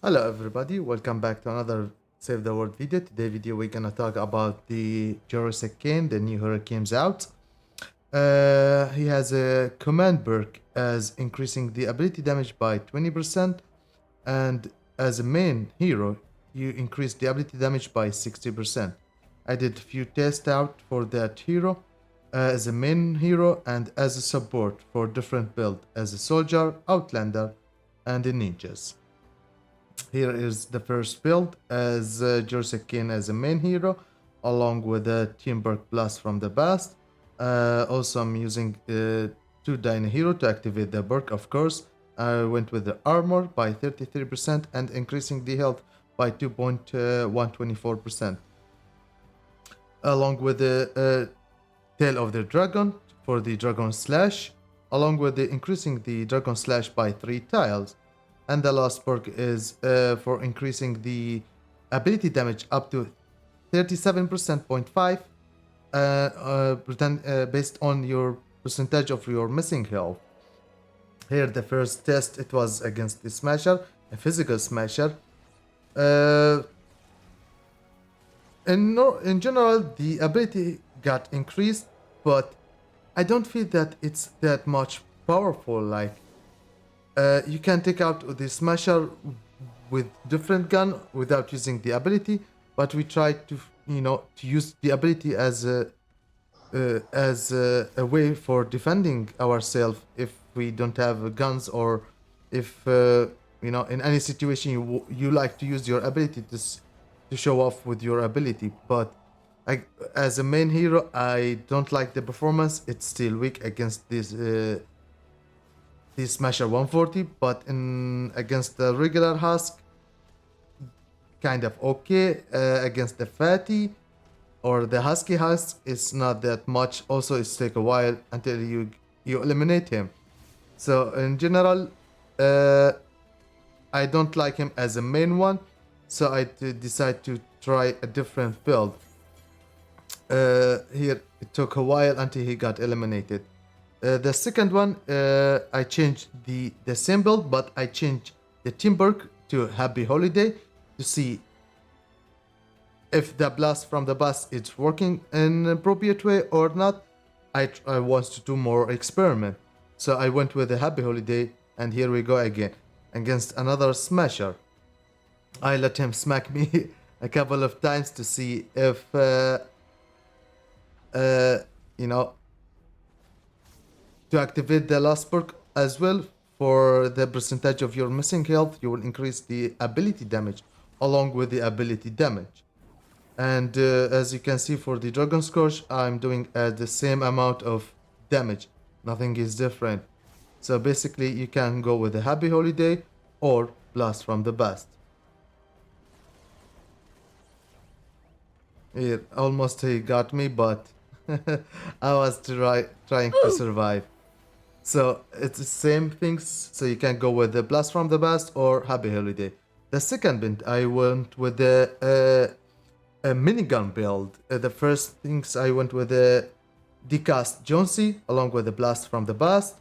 Hello everybody, welcome back to another Save the World video. Today video we're gonna talk about the Jurassic Ken, the new hero comes out. He has a command perk as increasing the ability damage by 20%, and as a main hero you increase the ability damage by 60%. I did a few tests out for that hero as a main hero and as a support for different build as a soldier, outlander and the ninjas. Here is the first build as Jurassic Ken as a main hero, along with a Teamwork Blast from the past. Also, I'm using 2 Dino Hero to activate the perk, of course. I went with the armor by 33% and increasing the health by 2.124%. Along with the Tail of the Dragon for the Dragon Slash, along with the increasing the Dragon Slash by 3 tiles. And the last perk is for increasing the ability damage up to 37.5% based on your percentage of your missing health. Here the first test, it was against the Smasher, a physical Smasher. In general, the ability got increased, but I don't feel that it's that much powerful. Like, you can take out the Smasher with different gun without using the ability, but we tried to use the ability as a way for defending ourselves if we don't have guns, or if in any situation you like to use your ability to show off with your ability. But as a main hero, I don't like the performance. It's still weak against this the Smasher 140, but against the regular Husk, kind of okay. Against the Fatty or the Husky Husk, it's not that much. Also, it's take a while until you eliminate him. So in general, I don't like him as a main one, so I decide to try a different build. Here it took a while until he got eliminated. The second one, I changed the same build, but I changed the team perk to Happy Holiday to see if the blast from the bus is working in an appropriate way or not. I want to do more experiment, so I went with the Happy Holiday, and here we go again against another Smasher. I let him smack me a couple of times to see if to activate the last perk as well. For the percentage of your missing health, you will increase the ability damage along with the ability damage. And as you can see, for the Dragon Scourge, I'm doing the same amount of damage. Nothing is different. So basically, you can go with the Happy Holiday or Blast from the Past. Here, almost he got me, but I was trying to survive. So it's the same things, so you can go with the Blast from the Past or Happy Holiday. The second build, I went with the a minigun build. The first things, I went with the Decast Jonesy along with the Blast from the Past.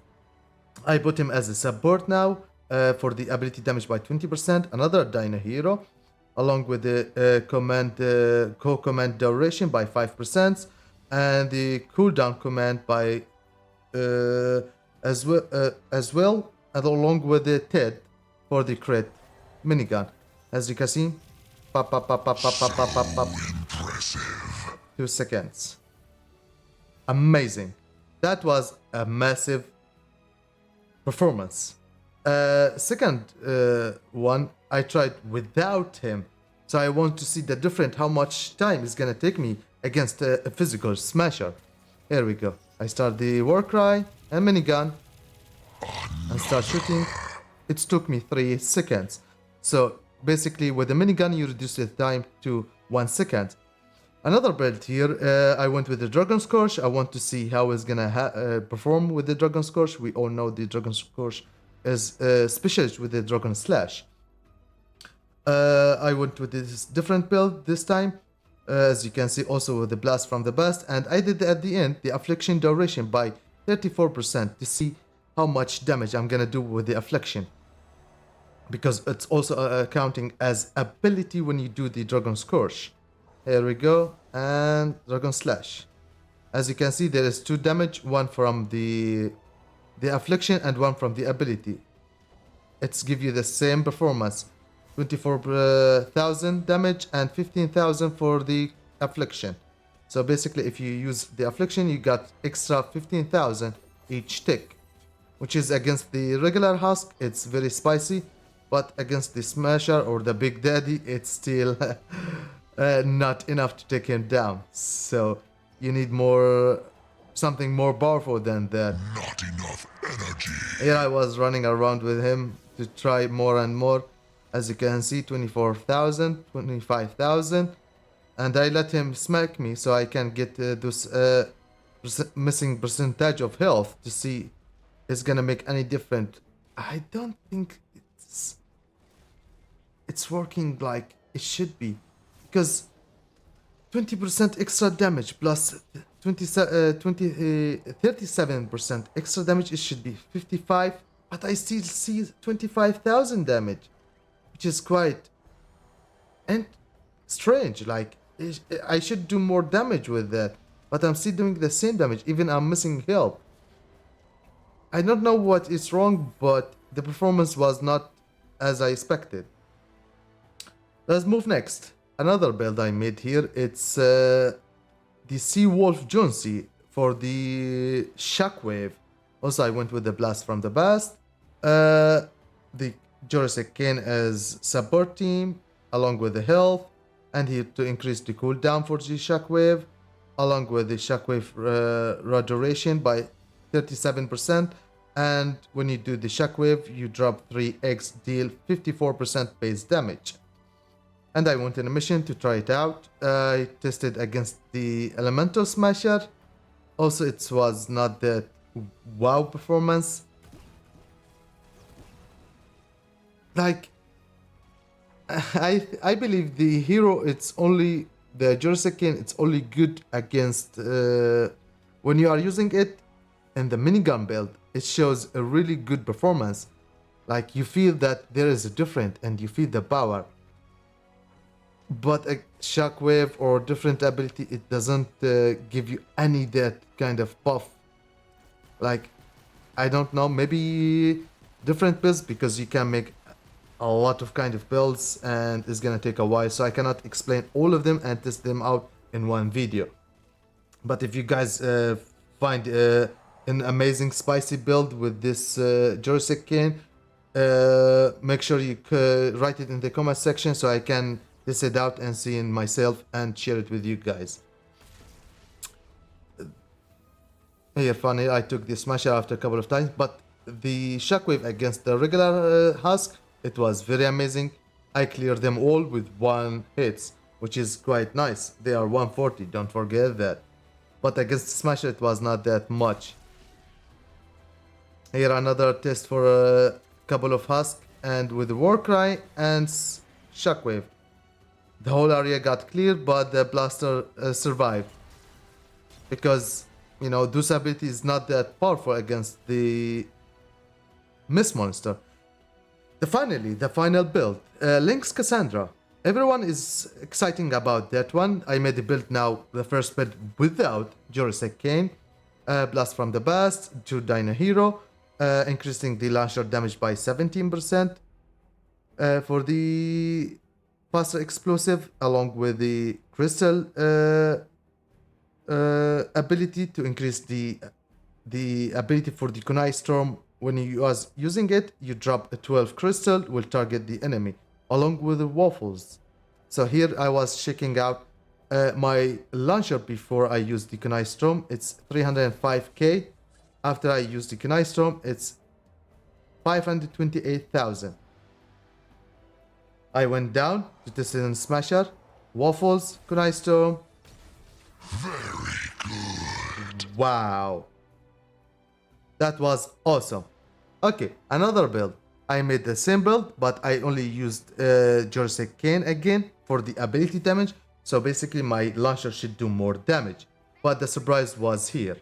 I put him as a support now for the ability damage by 20%. Another Dino Hero along with the co-command duration by 5%, and the cooldown command by as well, and along with the TED for the crit minigun. As you can see, pop, pop, pop, pop, pop, pop, pop, pop, pop. Impressive. 2 seconds. Amazing. That was a massive performance. Second one, I tried without him, so I want to see the different how much time it's gonna take me against a physical Smasher. Here we go. I start the Warcry and minigun and start shooting. It took me 3 seconds. So basically, with the minigun, you reduce the time to 1 second. Another build here, I went with the Dragon Scourge. I want to see how it's gonna perform with the Dragon Scourge. We all know the Dragon Scourge is specialist with the Dragon Slash. I went with this different build this time. As you can see, also with the Blast from the Past, and I did at the end the Affliction duration by 34% to see how much damage I'm gonna do with the Affliction. because it's also counting as ability when you do the Dragon Scourge. Here we go, and Dragon Slash. As you can see, there is 2 damage, one from the affliction and one from the ability. It's give you the same performance, 24,000 damage and 15,000 for the affliction. So basically, if you use the affliction, you got extra 15,000 each tick, which is against the regular husk. It's very spicy, but against the smasher or the big daddy, it's still not enough to take him down. So you need something more powerful than that. Not enough energy. Here I was running around with him to try more and more. As you can see, 24,000, 25,000. And I let him smack me so I can get this missing percentage of health to see it's gonna make any difference. I don't think it's working like it should be, because 20% extra damage plus 37% extra damage, it should be 55, but I still see 25,000 damage, which is quite and strange. Like, I should do more damage with that, but I'm still doing the same damage, even I'm missing health. I don't know what is wrong, but the performance was not as I expected. Let's move next. Another build I made here, it's the Sea Wolf Jonesy for the Shockwave. Also, I went with the Blast from the Past. The Jurassic Ken as support team, along with the health, and here to increase the cooldown for the Shockwave, along with the Shockwave duration by 37%. And when you do the Shockwave, you drop 3 eggs, deal 54% base damage. And I went on a mission to try it out. I tested against the Elemental Smasher. Also, it was not that wow performance. Like, I believe the hero, it's only the Jurassic Ken, it's only good against when you are using it in the minigun build. It shows a really good performance. Like, you feel that there is a difference and you feel the power. But a Shockwave or different ability, it doesn't give you any that kind of buff. Like, I don't know, maybe different builds, because you can make a lot of kind of builds and it's gonna take a while, so I cannot explain all of them and test them out in one video. But if you guys find an amazing spicy build with this Jurassic Ken, make sure you write it in the comment section so I can test it out and see it myself and share it with you guys. Here, funny, I took the Smasher after a couple of times, but the Shockwave against the regular Husk, it was very amazing. I cleared them all with 1 hit, which is quite nice. They are 140, don't forget that. But against Smasher, it was not that much. Here, another test for a couple of Husk, and with Warcry and Shockwave. The whole area got cleared, but the Blaster survived. Because, you know, this ability is not that powerful against the Mist Monster. Finally, the final build, Link's Cassandra. Everyone is exciting about that one. I made the build now, the first build without Jurassic Ken. Blast from the Past to Dino Hero, increasing the launcher damage by 17%. For the faster explosive, along with the crystal ability to increase the ability for the Kunai Storm. When you was using it, you drop a 12 crystal, will target the enemy, along with the waffles. So here I was checking out my launcher before I used the Kunai Storm. It's 305k. After I used the Kunai Storm, it's 528,000. I went down to test it in Smasher, waffles, Kunai Storm. Very good. Wow. That was awesome. Okay, another build. I made the same build, but I only used Jurassic Ken again for the ability damage. So basically my launcher should do more damage. But the surprise was here.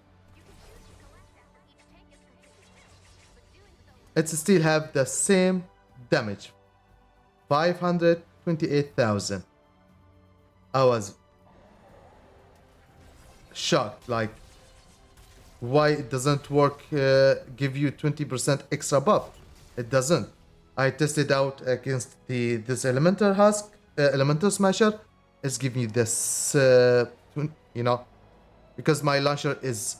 It still have the same damage 528,000. I was shocked, like, why it doesn't work, give you 20% extra buff. It doesn't. I tested out against this elemental husk, elemental smasher. It's giving you this, you know, because my launcher is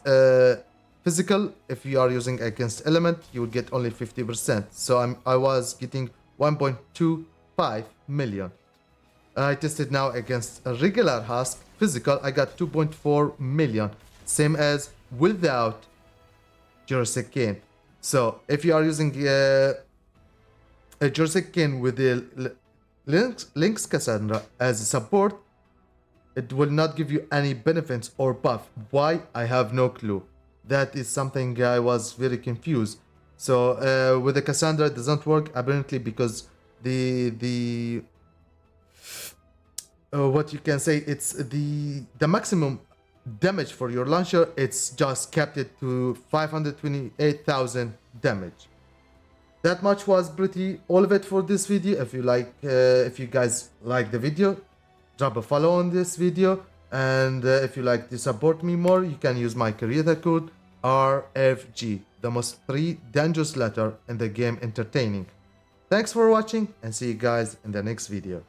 physical. If you are using against element, you will get only 50%. So I was getting 1.25 million. I tested now against a regular husk physical. I got 2.4 million, same as without Jurassic Ken. So if you are using a Jurassic Ken with the Lynx Cassandra as a support, it will not give you any benefits or buff. Why? I have no clue. That is something I was very confused. So with the Cassandra, it doesn't work apparently because the what you can say, it's the maximum damage for your launcher. It's just capped it to 528,000 damage. That much was pretty all of it for this video. If you guys like the video, drop a follow on this video, and if you like to support me more, you can use my creator code RFG, the most 3 dangerous letter in the game entertaining. Thanks for watching, and see you guys in the next video.